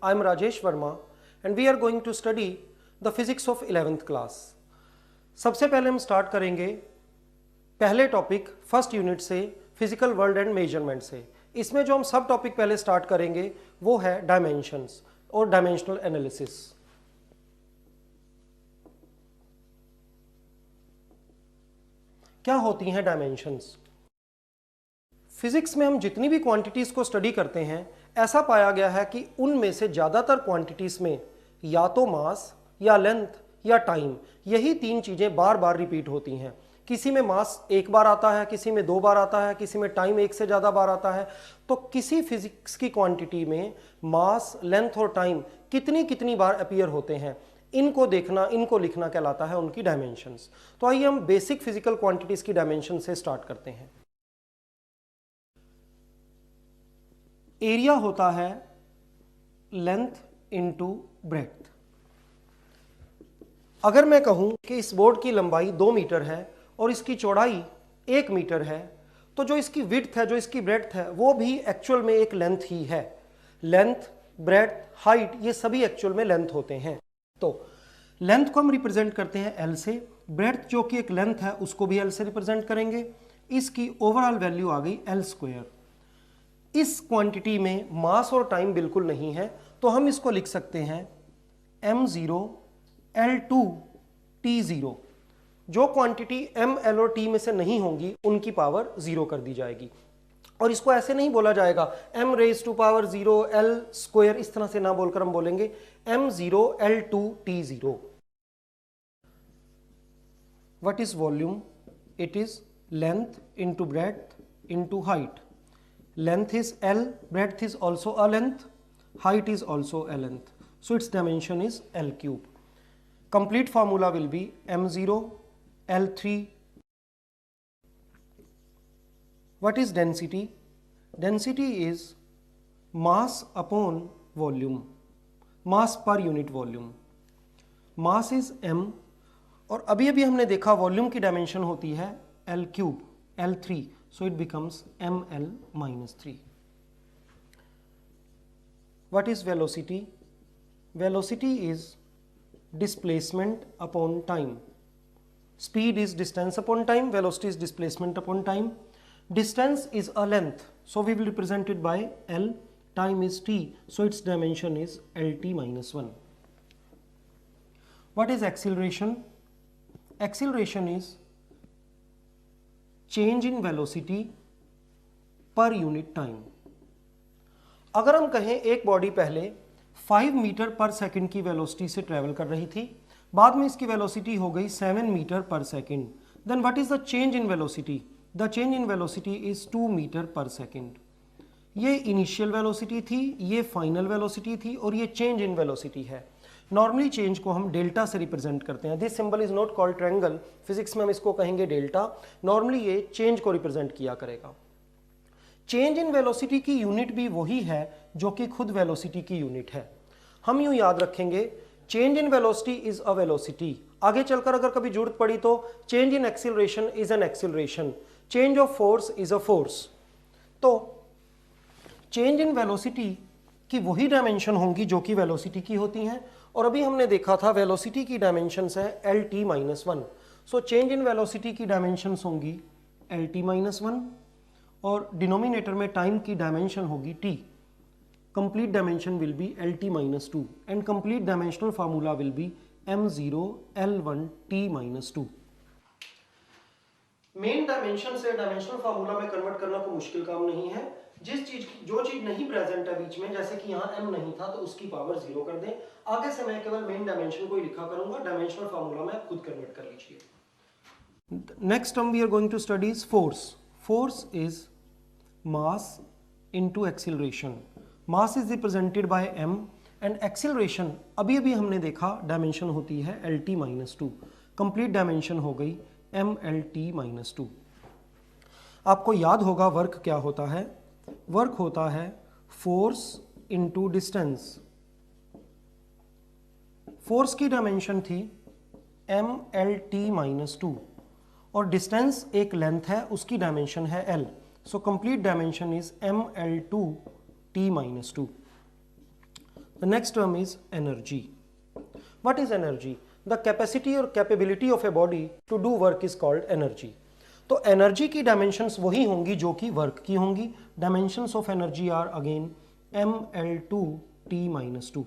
I am Rajesh Verma and we are going to study the physics of 11th class. सबसे पहले हम start करेंगे पहले topic first unit से, physical world and measurement से। इसमें जो हम सब टॉपिक पहले स्टार्ट करेंगे वो है डायमेंशंस और डायमेंशनल एनालिसिस। क्या होती हैं डायमेंशंस? फिजिक्स में हम जितनी भी क्वांटिटीज को स्टडी करते हैं, ऐसा पाया गया है कि उनमें से ज़्यादातर क्वांटिटीज में या तो मास या लेंथ या टाइम, यही तीन चीज़ें बार बार रिपीट होती हैं। किसी में मास एक बार आता है, किसी में दो बार आता है, किसी में टाइम एक से ज़्यादा बार आता है। तो किसी फिजिक्स की क्वांटिटी में मास, लेंथ और टाइम कितनी कितनी बार अपीयर होते हैं, इनको देखना, इनको लिखना कहलाता है उनकी डायमेंशंस। तो आइए हम बेसिक फिजिकल क्वांटिटीज की डायमेंशन से स्टार्ट करते हैं। एरिया होता है लेंथ इनटू ब्रेड्थ। अगर मैं कहूं कि इस बोर्ड की लंबाई 2 मीटर है और इसकी चौड़ाई 1 मीटर है, तो जो इसकी विड्थ है, जो इसकी ब्रेड्थ है, वो भी एक्चुअल में एक लेंथ ही है। लेंथ, ब्रेड्थ, हाइट, ये सभी एक्चुअल में लेंथ होते हैं। तो लेंथ को हम रिप्रेजेंट करते हैं एल से, ब्रेड्थ जो कि एक लेंथ है उसको भी एल से रिप्रेजेंट करेंगे। इसकी ओवरऑल वैल्यू आ गई एल स्क्वायर। इस क्वांटिटी में मास और टाइम बिल्कुल नहीं है, तो हम इसको लिख सकते हैं m0 L2 T0। जो क्वांटिटी m, l और t में से नहीं होंगी उनकी पावर 0 कर दी जाएगी। और इसको ऐसे नहीं बोला जाएगा m raise to power 0 L square, इस तरह से ना बोलकर हम बोलेंगे m0 L2 T0। What is volume? It is length into breadth into height. Length is L, breadth is also a length, height is also a length. So its dimension is L cube. Complete formula will be M0 L3. What is density? Density is mass upon volume, mass per unit volume. Mass is M और अभी अभी हमने देखा volume की dimension होती है L cube, L3. So it becomes ml minus 3. What is velocity? Velocity is displacement upon time. Speed is distance upon time, velocity is displacement upon time. Distance is a length, so we will represent it by L. Time is t, so its dimension is Lt minus 1. What is acceleration? Acceleration is change in velocity per unit time. अगर हम कहें एक body पहले 5 metre per second की velocity से travel कर रही थी, बाद में इसकी वेलोसिटी हो गई 7 metre per second, then what is the change in velocity? The change in velocity is 2 metre per second. ये इनिशियल वेलोसिटी थी, ये फाइनल वेलोसिटी थी और ये चेंज इन वेलोसिटी है। नॉर्मली चेंज को हम डेल्टा से रिप्रेजेंट करते हैं। This symbol is not called triangle, physics में हम इसको कहेंगे डेल्टा। नॉर्मली ये चेंज को रिप्रेजेंट किया करेगा। चेंज इन वेलोसिटी की यूनिट भी वही है जो कि खुद वेलोसिटी की यूनिट है। हम यूं याद रखेंगे, change in velocity is a velocity. आगे चलकर अगर कभी जरूरत पड़ी तो change in acceleration is an acceleration, change of force is a force. तो चेंज इन वेलोसिटी की वही डायमेंशन होंगी जो कि वेलोसिटी की होती हैं। और अभी हमने देखा था वेलोसिटी की डायमेंशंस है Lt minus 1। So change in velocity की डायमेंशंस होंगी Lt माइनस 1 और डिनोमिनेटर में टाइम की डायमेंशन होगी t। Complete dimension will be Lt minus 2 and complete dimensional formula will be m0 L1 t minus 2। Main dimension से dimensional formula में convert करना कोई मुश्किल काम नहीं है। जो चीज नहीं प्रेजेंट है बीच में, जैसे कि यहाँ m नहीं था तो उसकी पावर 0 कर दें। आगे से मैं केवल मेन डायमेंशन को ही लिखा करूंगा, डायमेंशनल फार्मूला में खुद कन्वर्ट कर लीजिए। Next term we are going to study is force. Force is mass into acceleration. Mass is represented by m and acceleration अभी अभी हमने देखा डायमेंशन होती है Lt माइनस 2। कंप्लीट डायमेंशन हो गई mLt माइनस 2। आपको याद होगा वर्क क्या होता है? वर्क होता है फोर्स इनटू डिस्टेंस। फोर्स की डायमेंशन थी mLt माइनस 2 और डिस्टेंस एक लेंथ है, उसकी डायमेंशन है l। So complete dimension is mL2 t minus 2। The next term is energy. What is energy? The capacity और capability of a body to do work is called energy. तो energy की dimensions वही होंगी जो कि work की होंगी. Dimensions of energy are again mL2T-2.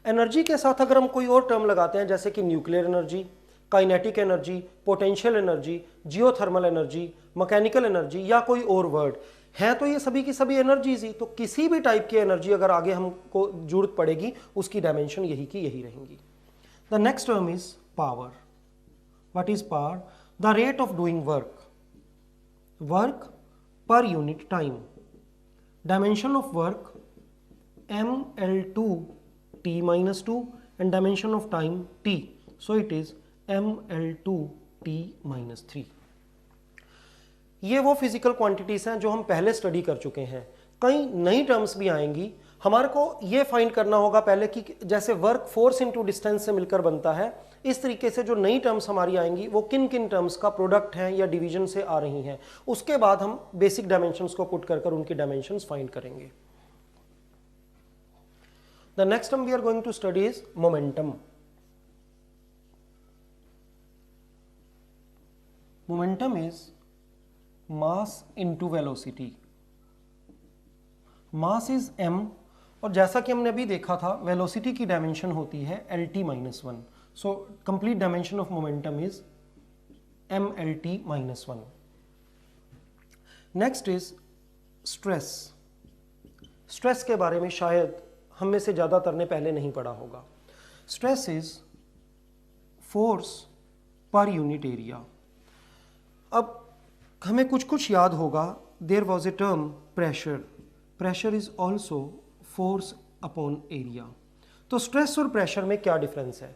Energy के साथ अगर हम कोई और टर्म लगाते हैं जैसे कि nuclear energy, kinetic energy, potential energy, geothermal energy, mechanical energy या कोई और वर्ड है, तो ये सभी की सभी एनर्जीज ही. तो किसी भी टाइप की एनर्जी अगर आगे हमको जरूरत पड़ेगी उसकी डायमेंशन यही की यही रहेंगी. The next term is power. What is power? The rate of doing work per unit time. Dimension of work mL2T-2 and dimension of time T. So it is mL2T-3. ये वो फिजिकल क्वांटिटीज हैं जो हम पहले study कर चुके हैं. कई नई टर्म्स भी आएंगी. हमारे को ये फाइंड करना होगा पहले कि जैसे वर्क फोर्स इनटू डिस्टेंस से मिलकर बनता है, इस तरीके से जो नई टर्म्स हमारी आएंगी वो किन किन टर्म्स का प्रोडक्ट है या डिवीजन से आ रही हैं. उसके बाद हम बेसिक डायमेंशंस को पुट कर उनकी डायमेंशंस फाइंड करेंगे. The next term we are going to study is momentum. Momentum is mass into velocity. Mass is m और जैसा कि हमने अभी देखा था वेलोसिटी की डायमेंशन होती है LT-1. So complete dimension of momentum is mLT-1. Next is stress. Stress के बारे में शायद हम में से ज़्यादातर ने पहले नहीं पढ़ा होगा. Stress is force per unit area. अब हमें कुछ कुछ याद होगा. There was a term pressure. Pressure is also force upon area. तो स्ट्रेस और प्रेशर में क्या डिफरेंस है?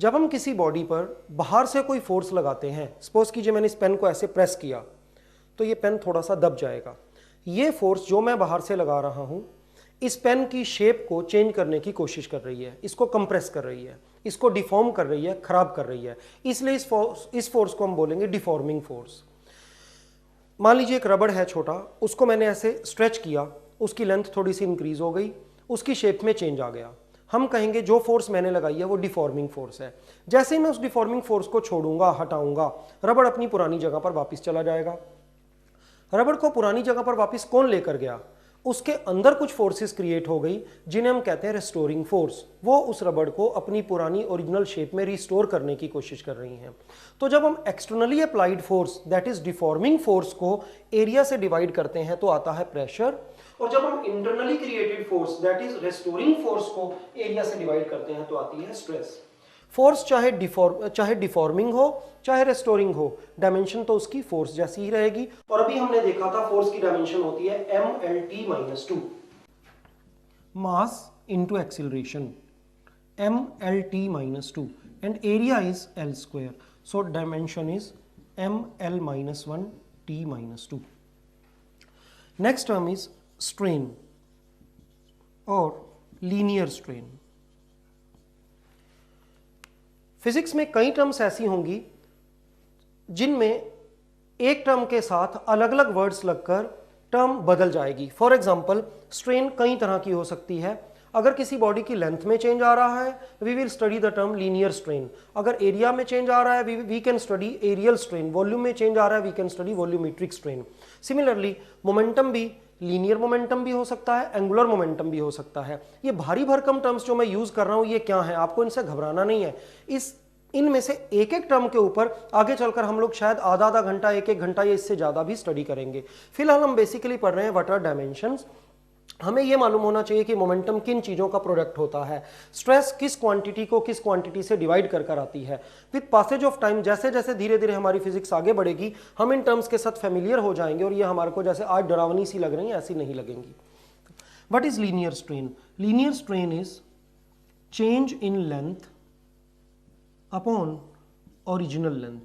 जब हम किसी बॉडी पर बाहर से कोई फोर्स लगाते हैं, सपोज कीजिए मैंने इस पेन को ऐसे प्रेस किया तो ये पेन थोड़ा सा दब जाएगा. ये फोर्स जो मैं बाहर से लगा रहा हूं इस पेन की शेप को चेंज करने की कोशिश कर रही है, इसको कंप्रेस कर रही है, इसको डिफॉर्म कर रही है, खराब कर रही है. इसलिए इस फोर्स को हम बोलेंगे डिफॉर्मिंग फोर्स. मान लीजिए एक रबड़ है छोटा, उसको मैंने ऐसे स्ट्रेच किया, उसकी लेंथ थोड़ी सी इंक्रीज हो गई, उसकी शेप में चेंज आ गया. हम कहेंगे जो फोर्स मैंने लगाई है वो डिफॉर्मिंग फोर्स है. जैसे ही मैं उस डिफॉर्मिंग फोर्स को छोड़ूंगा, हटाऊंगा, रबड़ अपनी पुरानी जगह पर वापस चला जाएगा. रबड़ को पुरानी जगह पर वापस कौन लेकर गया? उसके अंदर कुछ फोर्सेस क्रिएट हो गई जिन्हें हम कहते हैं रेस्टोरिंग फोर्स. वो उस रबड़ को अपनी पुरानी ओरिजिनल शेप में रिस्टोर करने की कोशिश कर रही हैं. तो जब हम externally applied force that is deforming force को एरिया से डिवाइड करते हैं तो आता है प्रेशर. और जब हम internally created force that is restoring force को एरिया से डिवाइड करते हैं तो आती है स्ट्रेस. फोर्स चाहे डिफॉर्मिंग हो चाहे रेस्टोरिंग हो, डायमेंशन तो उसकी फोर्स जैसी ही रहेगी. और अभी हमने देखा था फोर्स की डायमेंशन होती है mLT-2. Mass into acceleration mLT-2 and area is L². So dimension is mL-1T-2. Next term is strain और लीनियर स्ट्रेन. फिजिक्स में कई टर्म्स ऐसी होंगी जिनमें एक टर्म के साथ अलग अलग वर्ड्स लगकर टर्म बदल जाएगी. फॉर एग्जांपल स्ट्रेन कई तरह की हो सकती है. अगर किसी बॉडी की लेंथ में चेंज आ रहा है we will study the term linear strain. अगर एरिया में चेंज आ रहा है we can study areal strain. Volume में चेंज आ रहा है we can study volumetric strain. Similarly momentum भी लीनियर मोमेंटम भी हो सकता है, एंगुलर मोमेंटम भी हो सकता है. ये भारी भरकम टर्म्स जो मैं यूज कर रहा हूं ये क्या है, आपको इनसे घबराना नहीं है. इनमें से एक एक टर्म के ऊपर आगे चलकर हम लोग शायद आधा आधा घंटा, एक एक घंटा या इससे ज्यादा भी स्टडी करेंगे. फिलहाल हम बेसिकली पढ़ रहे हैं व्हाट आर डायमेंशंस. हमें यह मालूम होना चाहिए कि मोमेंटम किन चीजों का प्रोडक्ट होता है, स्ट्रेस किस क्वांटिटी को किस क्वांटिटी से डिवाइड कर आती है. विद पासेज ऑफ टाइम जैसे जैसे धीरे धीरे हमारी फिजिक्स आगे बढ़ेगी हम इन टर्म्स के साथ फेमिलियर हो जाएंगे और ये हमारे को जैसे आज डरावनी सी लग रही है ऐसी नहीं लगेंगी. What is linear strain? Linear strain is change in length upon original length.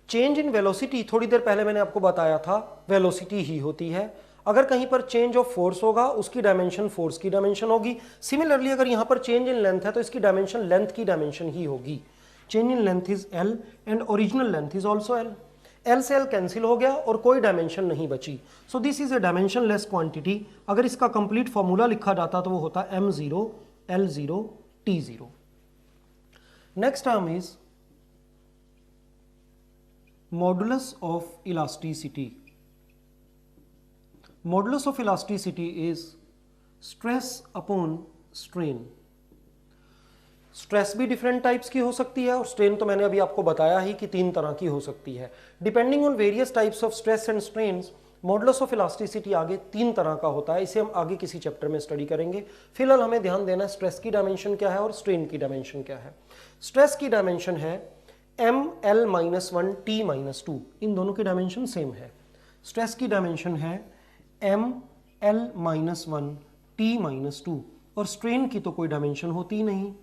Change in velocity थोड़ी देर पहले मैंने आपको बताया था वेलोसिटी ही होती है. अगर कहीं पर चेंज ऑफ फोर्स होगा उसकी डायमेंशन फोर्स की डायमेंशन होगी. सिमिलरली अगर यहां पर चेंज इन लेंथ है तो इसकी डायमेंशन लेंथ की डायमेंशन ही होगी. Change in length is L and original length is also L. L से एल कैंसिल हो गया और कोई डायमेंशन नहीं बची। So this is a dimensionless quantity. अगर इसका कंप्लीट फॉर्मूला लिखा जाता तो वो होता m0 l0 t0। Next term is modulus of elasticity. Modulus of elasticity is stress upon strain. Stress भी डिफरेंट टाइप्स की हो सकती है और स्ट्रेन तो मैंने अभी आपको बताया ही कि 3 तरह की हो सकती है। Depending on various types of stress and strains modulus of elasticity आगे 3 तरह का होता है। इसे हम आगे किसी चैप्टर में स्टडी करेंगे। फिलहाल हमें ध्यान देना है स्ट्रेस की डायमेंशन क्या है और स्ट्रेन की डायमेंशन क्या है। स्ट्रेस की डायमेंशन है ml-1 t-2। इन दोनों की डायमेंशन सेम है। स्ट्रेस की डायमेंशन है ml-1 t-2 और स्ट्रेन की तो कोई डायमेंशन होती ही नहीं।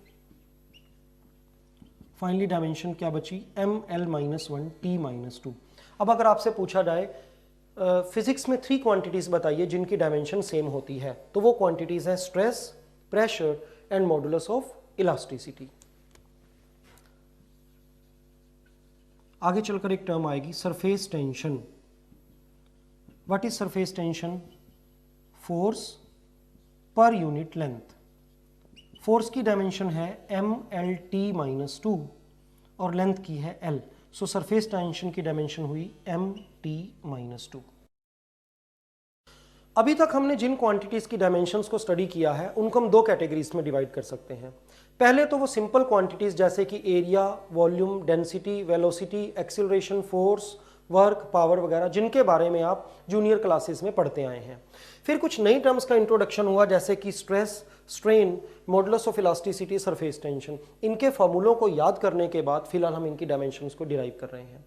फाइनली डायमेंशन क्या बची ml-1 t-2। अब अगर आपसे पूछा जाए फिजिक्स में 3 क्वांटिटीज बताइए जिनकी डायमेंशन सेम होती है, तो वो क्वांटिटीज हैं stress, pressure and modulus of elasticity. आगे चलकर एक टर्म आएगी surface tension. What is surface tension? Force per unit length. Force की डायमेंशन है mlt-2 और लेंथ की है l। सो सरफेस टेंशन की डायमेंशन हुई mt-2। अभी तक हमने जिन क्वांटिटीज की डायमेंशंस को स्टडी किया है उनको हम 2 कैटेगरीज में डिवाइड कर सकते हैं। पहले तो वो सिंपल क्वांटिटीज जैसे कि area, volume, density, velocity, acceleration, force, work, power वगैरह, जिनके बारे में आप जूनियर क्लासेस में पढ़ते आए हैं। फिर कुछ नई टर्म्स का इंट्रोडक्शन हुआ जैसे कि stress, strain, modulus of elasticity, surface tension. इनके फॉर्मूलों को याद करने के बाद फिलहाल हम इनकी डायमेंशंस को डिराइव कर रहे हैं।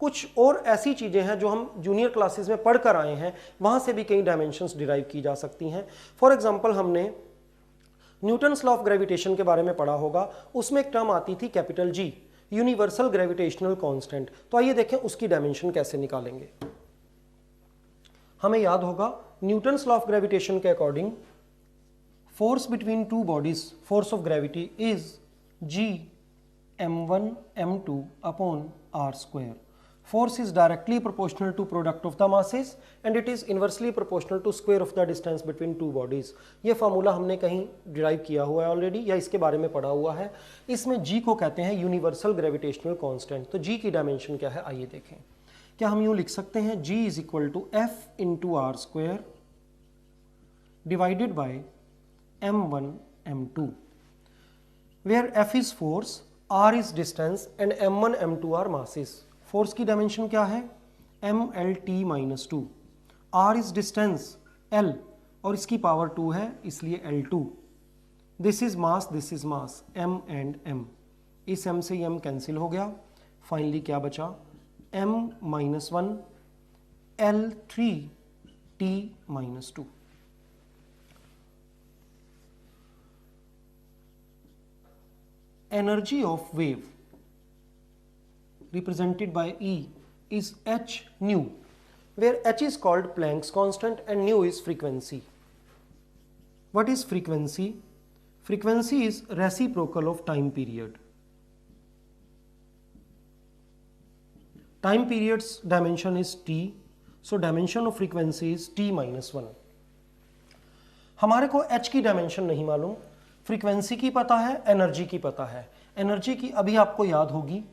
कुछ और ऐसी चीज़ें हैं जो हम जूनियर क्लासेस में पढ़ कर आए हैं, वहाँ से भी कई डायमेंशंस डिराइव की जा सकती हैं। फॉर एग्जांपल हमने न्यूटन्स लॉ ऑफ ग्रेविटेशन के बारे में पढ़ा होगा। उसमें एक टर्म आती थी capital G, universal gravitational constant. तो आइए देखें उसकी डायमेंशन कैसे निकालेंगे। हमें याद होगा न्यूटन्स लॉ ऑफ ग्रेविटेशन के according force between 2 bodies, force of gravity is g m1 m2 upon r square. Force is directly proportional to product of the masses and it is inversely proportional to square of the distance between 2 bodies। ये formula हमने कहीं derive किया हुआ है already या इसके बारे में पढ़ा हुआ है। इसमें g को कहते हैं यूनिवर्सल ग्रेविटेशनल कांस्टेंट। तो g की डायमेंशन क्या है आइए देखें। क्या हम यूँ लिख सकते हैं g is equal to f into R square divided by m1 m2 where f is force, r is distance and m1 m2 are masses. Force की डायमेंशन क्या है mlt-2, r is distance l और इसकी power 2 है इसलिए l2। This is mass, this is mass, m and m। इस m से m cancel हो गया। फाइनली क्या बचा m-1 l3 t-2। Energy of wave represented by E is h nu, where h is called Planck's constant and nu is frequency. What is frequency? Frequency is reciprocal of time period. Time period's dimension is t, so dimension of frequency is t-1। हमारे को h की dimension नहीं मालूम, frequency की पता है, energy की पता है। एनर्जी की अभी आपको याद होगी,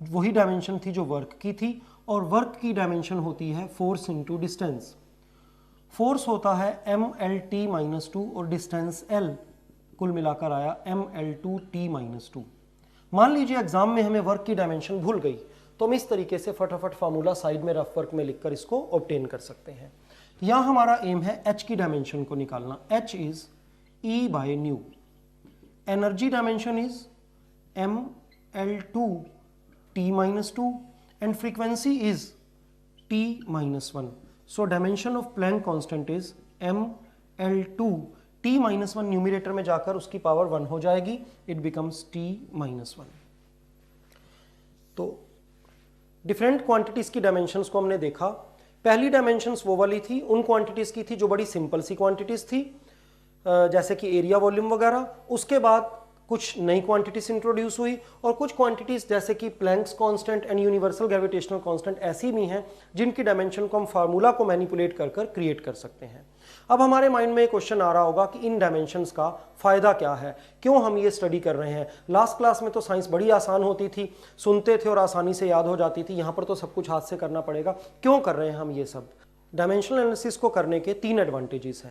वही डायमेंशन थी जो वर्क की थी और वर्क की डायमेंशन होती है फोर्स इंटू डिस्टेंस। फोर्स होता है mlt-2 और डिस्टेंस l, कुल मिलाकर आया ml2t-2। मान लीजिए एग्जाम में हमें वर्क की डायमेंशन भूल गई तो हम इस तरीके से फटाफट फार्मूला साइड में रफ वर्क में लिखकर इसको ऑब्टेन कर सकते हैं। यहाँ हमारा एम है h की डायमेंशन को निकालना। h is E by nu. Energy dimension is ml2 t-2 and frequency is t-1. So dimension of Planck constant is ml2 t-1। Numerator में जाकर उसकी पावर 1 हो जाएगी, it becomes t-1। तो डिफरेंट क्वांटिटीज की डायमेंशंस को हमने देखा। पहली डायमेंशंस वो वाली थी, उन क्वांटिटीज की थी जो बड़ी सिंपल सी क्वांटिटीज थी जैसे कि एरिया, वॉल्यूम वगैरह। उसके बाद कुछ नई क्वांटिटीज इंट्रोड्यूस हुई और कुछ क्वांटिटीज जैसे कि Planck's constant and universal gravitational constant ऐसी भी हैं जिनकी डायमेंशन को हम फार्मूला को मैनिपुलेट कर कर क्रिएट कर सकते हैं। अब हमारे माइंड में एक क्वेश्चन आ रहा होगा कि इन डायमेंशंस का फायदा क्या है, क्यों हम ये स्टडी कर रहे हैं। लास्ट क्लास में तो साइंस बड़ी आसान होती थी, सुनते थे और आसानी से याद हो जाती थी, यहाँ पर तो सब कुछ हाथ से करना पड़ेगा। क्यों कर रहे हैं हम ये सब? डायमेंशनल एनालिसिस को करने के 3 एडवांटेजेस हैं।